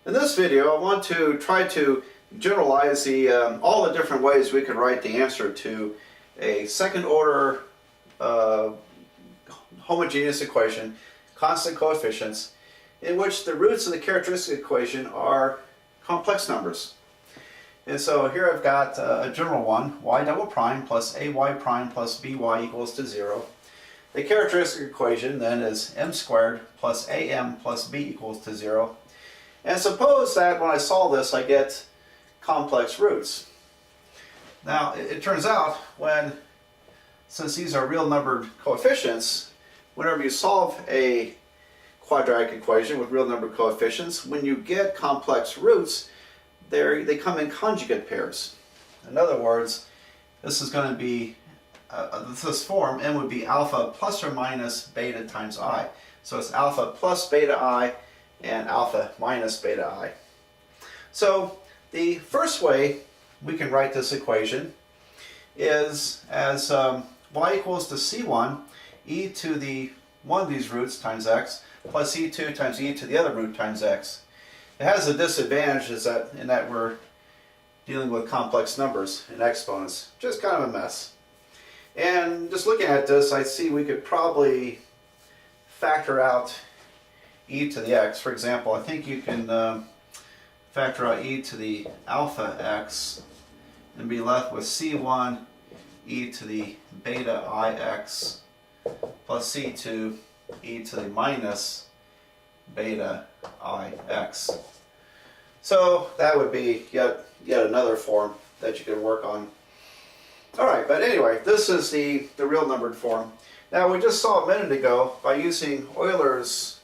In this video, I want to try to generalize all the different ways we could write the answer to a second order homogeneous equation, constant coefficients, in which the roots of the characteristic equation are complex numbers. And so here I've got a general one, y double prime plus ay prime plus by equals to 0. The characteristic equation then is m squared plus am plus b equals to 0. And suppose that when I solve this I get complex roots. Now it turns out since these are real numbered coefficients, whenever you solve a quadratic equation with real numbered coefficients, when you get complex roots, they come in conjugate pairs. In other words, this is going to be, this form, m would be alpha plus or minus beta times I. So it's alpha plus beta I and alpha minus beta I. So the first way we can write this equation is as y equals to c1 e to the one of these roots times x plus e2 times e to the other root times x. It has a disadvantage in that we're dealing with complex numbers and exponents. Just kind of a mess. And just looking at this, I see we could probably factor out e to the x. For example, I think you can factor out e to the alpha x and be left with c1 e to the beta ix plus c2 e to the minus beta ix. So that would be yet another form that you could work on. Alright, but anyway, this is the real numbered form. Now we just saw a minute ago, by using Euler's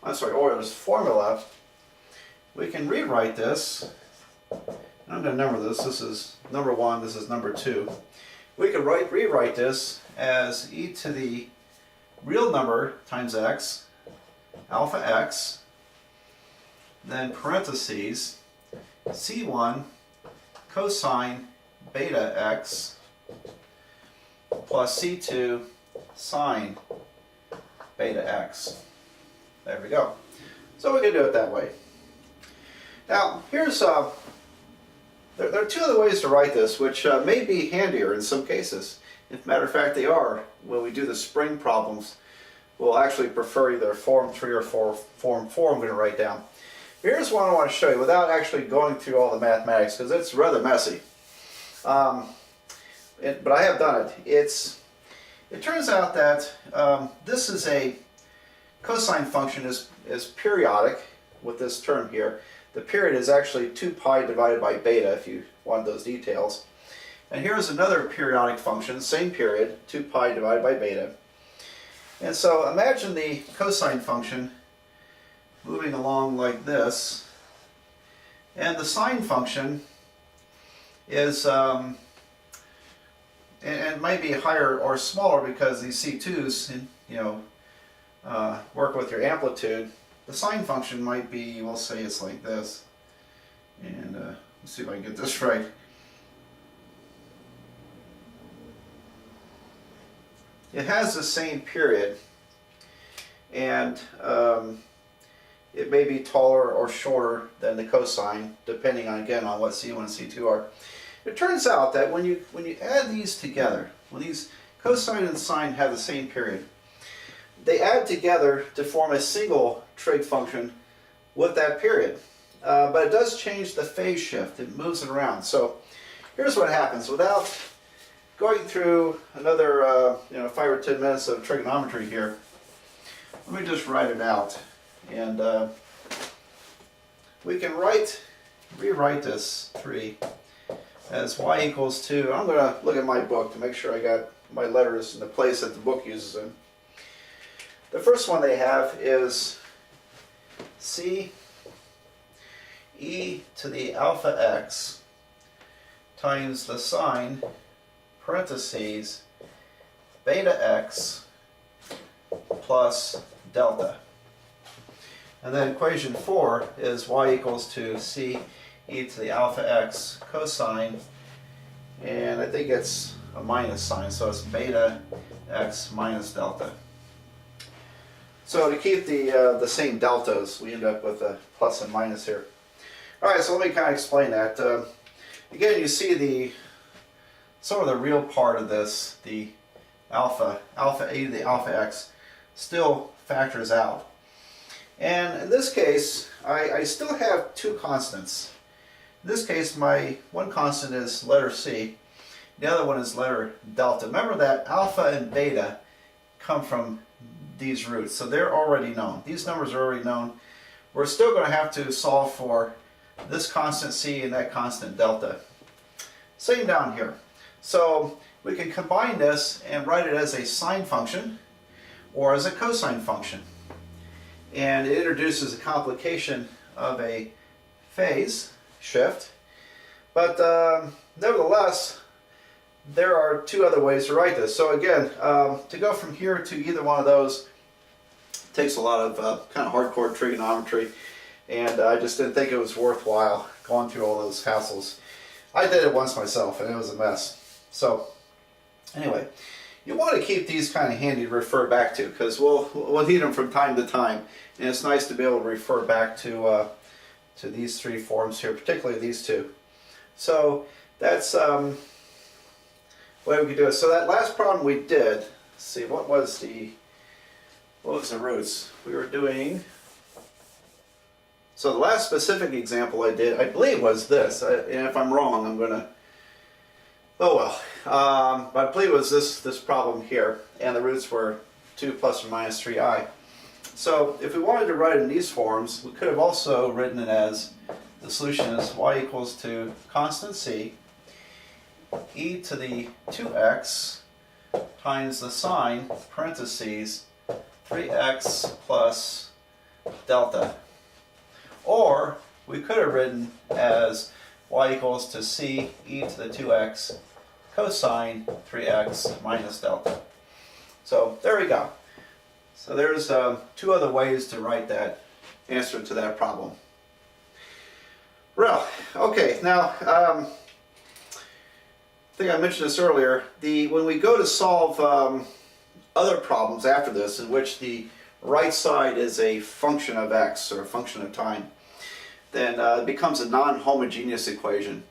Euler's formula, we can rewrite this. I'm going to number this. This is number 1, this is number 2. We could rewrite this as e to the real number times x, alpha x, then parentheses, c1 cosine beta x plus c2 sine beta x. There we go. So we can do it that way. Now here's there are two other ways to write this, which may be handier in some cases. As a matter of fact, they are. When we do the spring problems, we'll actually prefer either form 3 or form 4 I'm going to write down. Here's one I want to show you without actually going through all the mathematics, because it's rather messy. But I have done it. It turns out that this is a cosine function is periodic with this term here. The period is actually 2 pi divided by beta if you want those details. And here's another periodic function, same period, 2 pi divided by beta. And so imagine the cosine function moving along like this. And the sine function is, and it might be higher or smaller because these C2s, work with your amplitude. The sine function might be, we'll say it's like this. And let's see if I can get this right. It has the same period, and it may be taller or shorter than the cosine, depending on, again, on what C1 and C2 are. It turns out that when you add these together, when these cosine and sine have the same period, they add together to form a single trig function with that period. But it does change the phase shift. It moves it around. So here's what happens. Without going through another 5 or 10 minutes of trigonometry here, let me just write it out. And we can rewrite this 3 as y equals to, I'm going to look at my book to make sure I got my letters in the place that the book uses them. The first one they have is c e to the alpha x times the sine parentheses beta x plus delta. And then equation 4 is y equals to c e to the alpha x cosine, and I think it's a minus sign, so it's beta x minus delta. So to keep the same deltas, we end up with a plus and minus here. All right, so let me kind of explain that. Again, you see sort of the real part of this, the alpha a to the alpha x, still factors out. And in this case, I still have two constants. In this case, my one constant is letter c, the other one is letter delta. Remember that alpha and beta come from these roots, so they're already known. These numbers are already known. We're still going to have to solve for this constant c and that constant delta. Same down here. So we can combine this and write it as a sine function or as a cosine function. And it introduces a complication of a phase shift. But nevertheless, there are two other ways to write this. So again, to go from here to either one of those takes a lot of kind of hardcore trigonometry, and I just didn't think it was worthwhile going through all those hassles. I did it once myself, and it was a mess. So anyway, you want to keep these kind of handy to refer back to, because we'll need them from time to time, and it's nice to be able to refer back to these three forms here, particularly these two. So that's the way we could do it. So that last problem we did, let's see, what was the roots? We were doing, so the last specific example I did, I believe was this, and if I'm wrong, I'm going to, oh well, but I believe it was this problem here, and the roots were 2 plus or minus 3i. So if we wanted to write it in these forms, we could have also written it as, the solution is y equals to constant c, e to the 2x times the sine, parentheses, 3x plus delta. Or we could have written as y equals to c e to the 2x cosine 3x minus delta. So there we go. So there's two other ways to write that answer to that problem. Well, okay, now I think I mentioned this earlier. When we go to solve other problems after this, in which the right side is a function of x or a function of time, then it becomes a non-homogeneous equation.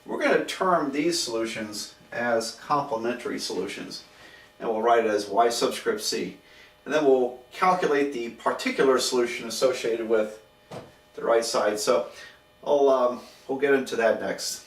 We're going to term these solutions as complementary solutions, and we'll write it as y subscript c. And then we'll calculate the particular solution associated with the right side. So we'll get into that next.